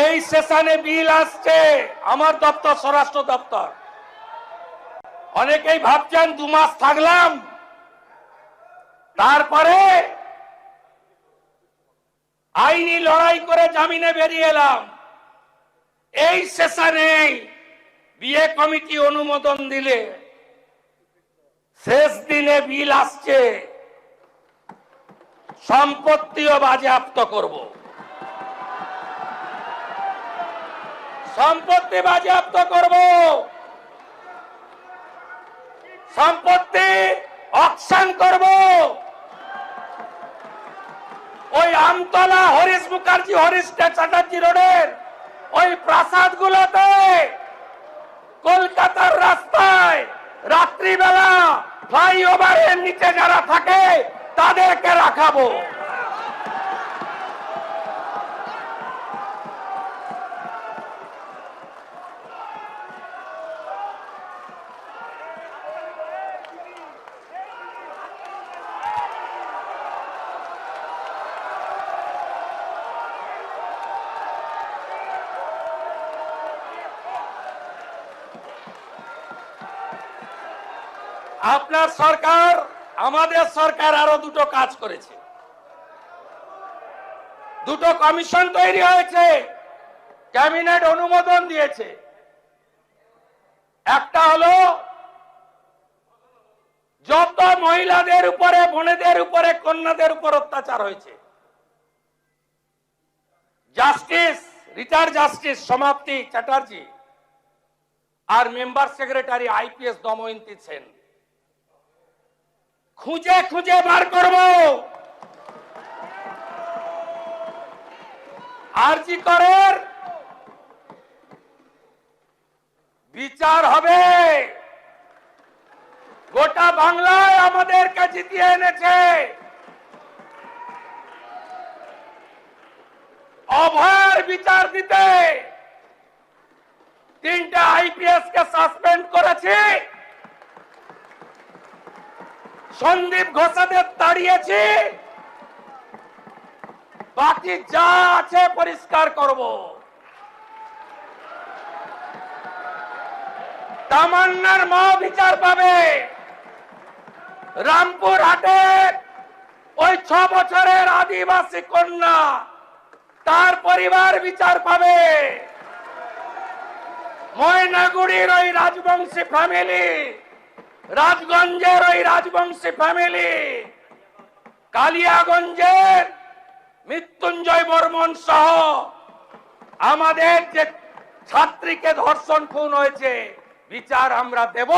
এই সেশনে বিল আসছে আমার দপ্তর, স্বরাষ্ট্র দপ্তর। অনেকেই ভাবছেন 2 মাস থাকলাম তারপরে আইনি লড়াই করে জামিনে বেরিয়ে এলাম। এই সেশনে বিএ কমিটি অনুমোদন দিলে শেষ দিনে বিল আসছে, সম্পত্তিও বাজেয়াপ্ত করব। সম্পত্তি বাজেয়াপ্ত করব, সম্পত্তি অকশন করব। ওই আমতলা হরিশ মুখার্জি, হরিশ চ্যাটার্জি রোডের ওই প্রাসাদ গুলোতে কলকাতার রাস্তায় রাত্রিবেলা ফ্লাইওভারের নিচে যারা থাকে তাদেরকে রাখাবো। আপনার সরকার, আমাদের সরকার আরো দুটো কাজ করেছে। দুটো কমিশন তৈরি হয়েছে, ক্যাবিনেট অনুমোদন দিয়েছে। একটা হলো যত মহিলাদের উপরে, বোনেদের উপরে, কন্যাদের উপর অত্যাচার হয়েছে, justice, retired justice Samapti Chatterjee আর member secretary IPS Damayanti Sen, খুঁজে খুঁজে বার করব। আরজি করের বিচার হবে। গোটা বাংলায় আমাদেরকে জিতিয়ে এনেছে। অভয়ের বিচার দিতে 3টে আইপিএস কে সাসপেন্ড করেছি, সন্দীপ ঘোষাদের তাড়িয়েছি, বাকি যা আছে পরিষ্কার করব। তামান্নার মা বিচার পাবে। রামপুর হাটে ওই 6 বছরের আদিবাসী কন্যা, তার পরিবার বিচার পাবে। ময়নাগুড়ির ওই রাজবংশী ফ্যামিলি, রাজগঞ্জের ওই রাজবংশী ফ্যামিলি, কালিয়াগঞ্জের মৃত্যুঞ্জয় বর্মন সহ আমাদের যে ছাত্রীকে ধর্ষণ খুন হয়েছে, বিচার আমরা দেব।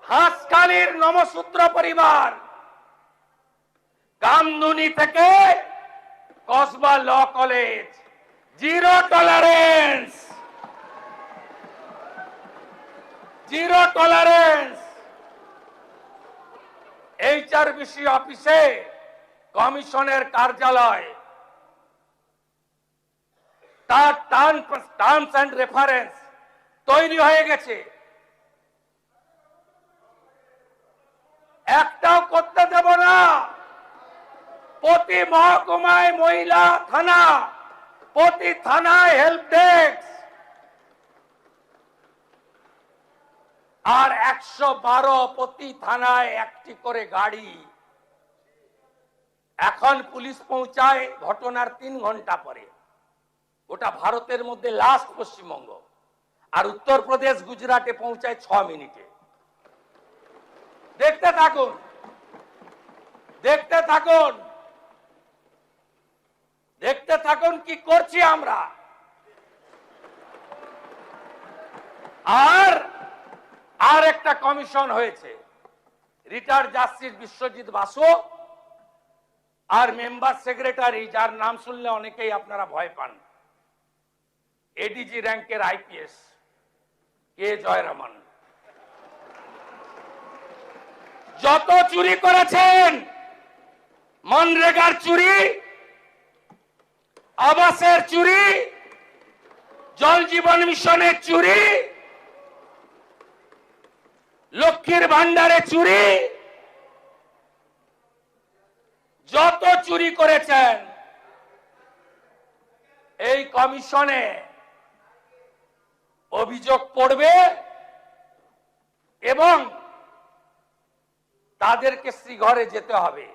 হাঁসখালির নমশূদ্র পরিবার, কামদুনি থেকে Kasba law college, zero tolerance, zero tolerance. HRBC অফিসে কমিশনের কার্যালয়, তার টার্মস এন্ড রেফারেন্স তৈরি হয়ে গেছে। একটাও করতে দেব না। প্রতি মহকুমায় মহিলা থানা, প্রতি থানায় হেল্প ডেস্ক, আর 112 প্রতি থানায় একটি করে গাড়ি। এখন পুলিশ পৌঁছায় ঘটনার 3 ঘন্টা পরে। ওটা ভারতের মধ্যে লাস্ট পশ্চিমবঙ্গ, আর উত্তরপ্রদেশ, গুজরাটে পৌঁছায় 6 মিনিটে। দেখতে থাকুন, দেখতে থাকুন, দেখতে থাকুন কি করছি আমরা। আর একটা কমিশন হয়েছে, রিটায়ার্ড জাস্টিস বিশ্বজিৎ বাসু আর মেম্বার সেক্রেটারি, যার নাম শুনলে অনেকেই আপনারা ভয় পান, এডিজি র্যাঙ্কের আইপিএস কে জয়রামান। যত চুরি করেছেন, মনরেগার চুরি, আবাসের চুরি, জল জীবন মিশনের চুরি, লক্ষ্মীর ভান্ডারে চুরি, যত চুরি করেছেন এই কমিশনে অভিযোগ পড়বে এবং তাদেরকে শ্রীঘরে যেতে হবে।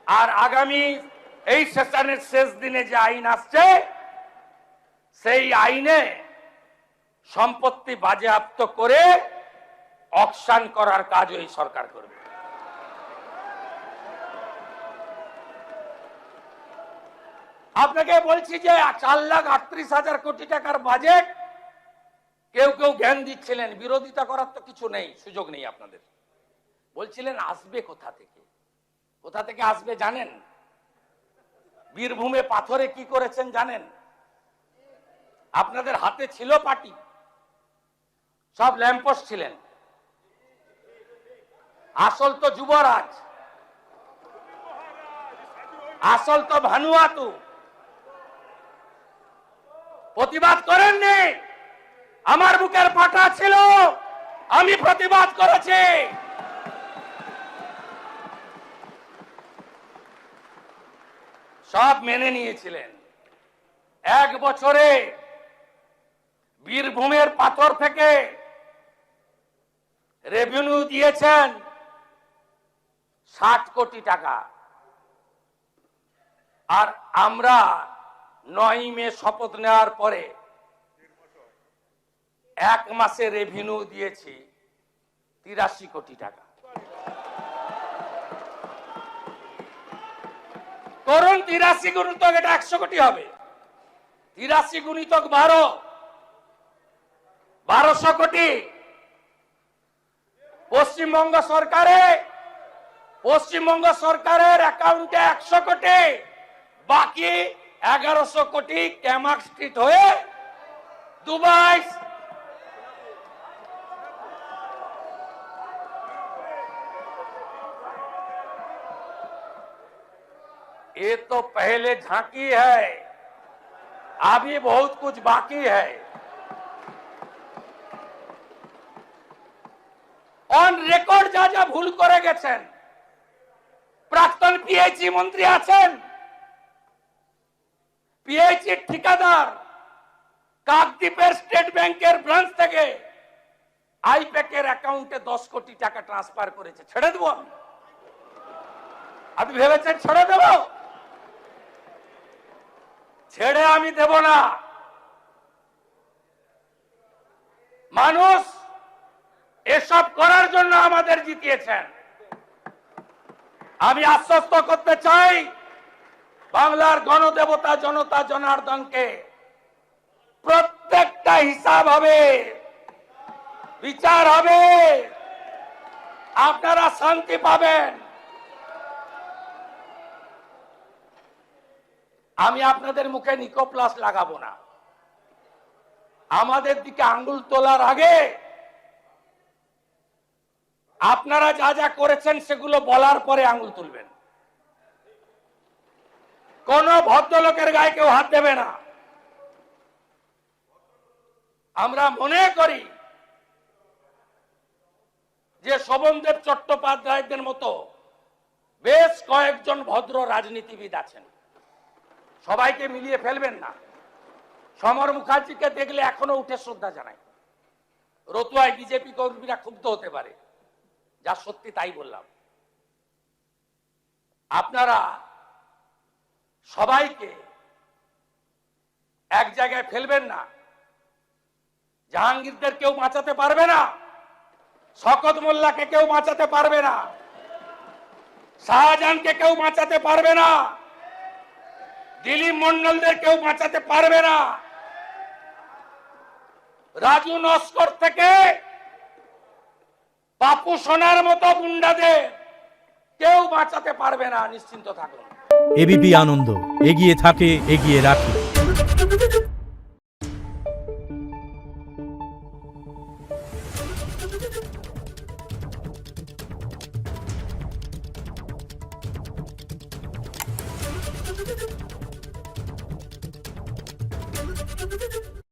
আর আগামী এই সেশনের শেষ দিনে যে আইন আসছে সেই আইনে সম্পত্তি বাজেয়াপ্ত করে অকশন করার কাজ এই সরকার করবে। আপনাকে বলছি যে 4,38,000 কোটি টাকার বাজেট কেউ কেউ জ্ঞান দিচ্ছিলেন, বিরোধিতা করার তো কিছু নেই, সুযোগ নেই আপনাদের। বলছিলেন আসবে কোথা থেকে, কোথা থেকে আসবে জানেন? বীরভূমে পাথরে কি করেছেন জানেন? আপনাদের হাতে ছিল পার্টি, সব ল্যাম্পোস্ট ছিলেন, আসল তো যুবরাজ, আসল তো ভানুয়াতু। প্রতিবাদ করেননি, আমার বুকের পাটা ছিল, আমি প্রতিবাদ করেছি। সব মেনে নিয়েছিলেন। 1 বছরে বীরভূমের পাথর থেকে রেভিনিউ দিয়েছেন 60 কোটি টাকা। আর আমরা 9 মে শপথ নেওয়ার পরে 1 মাসে রেভিনিউ দিয়েছি 83 কোটি টাকা। করুন 83 গুণিতক, এটা 100 কোটি হবে। 83 গুণিতক 1200 কোটি। পশ্চিমবঙ্গ সরকারের অ্যাকাউন্টে 100 কোটি, বাকি 1100 কোটি ক্যামাক স্ট্রিট হয়ে দুবাই। ये तो पहले झांकी है, अभी बहुत कुछ बाकी है। অন রেকর্ড যা যা ভুল করে গেছেন, প্রাক্তন পিএইচই মন্ত্রী আছেন, পিএইচই ঠিকাদার কাকদ্বীপের স্টেট ব্যাংকের ব্রাঞ্চ থেকে আইপ্যাকের অ্যাকাউন্টে 10 কোটি টাকা ট্রান্সফার করেছে। ছেড়ে দেব? আপনি ভেবেছেন ছেড়ে দেব? ছেড়ে আমি দেব না। মানুষ এসব করার জন্য আমাদের জিতিয়েছেন। আমি আশ্বস্ত করতে চাই বাংলার গণদেবতা জনতা জনার্দনকে, প্রত্যেকটা হিসাব হবে, বিচার হবে, আপনারা শান্তি পাবেন। আমি আপনাদের মুখে নিকোপ্লাস লাগাবো না। আমাদের দিকে আঙ্গুল তোলার আগে আপনারা যা যা করেছেন সেগুলো বলার পরে আঙ্গুল তুলবেন। কোন ভদ্রলোকের গায়ে কেউ হাত দেবে না। আমরা মনে করি যে শোভনদেব চট্টোপাধ্যায়দের মতো বেশ কয়েকজন ভদ্র রাজনীতিবিদ আছেন, সবাইকে মিলিয়ে ফেলবেন না। সমর মুখার্জিকে দেখলে এখনো উঠে শ্রদ্ধা জানাই। রতুয়ায় বিজেপি কর্মীরা ক্ষুব্ধ হতে পারে, যা সত্যি তাই বললাম। আপনারা সবাইকে এক জায়গায় ফেলবেন না। জাহাঙ্গীরদের কেউ বাঁচাতে পারবে না, শওকত মোল্লাকে কেউ বাঁচাতে পারবে না, শাহজাহানকে কেউ বাঁচাতে পারবে না, দিলীপ মন্ডলদের কেউ বাঁচাতে পারবে না। রাজু নস্কর থেকে বাপু সোনার মতো গুন্ডাদের কেউ বাঁচাতে পারবে না, নিশ্চিন্ত থাকুন। এবিপি আনন্দ, এগিয়ে থাকে, এগিয়ে রাখে।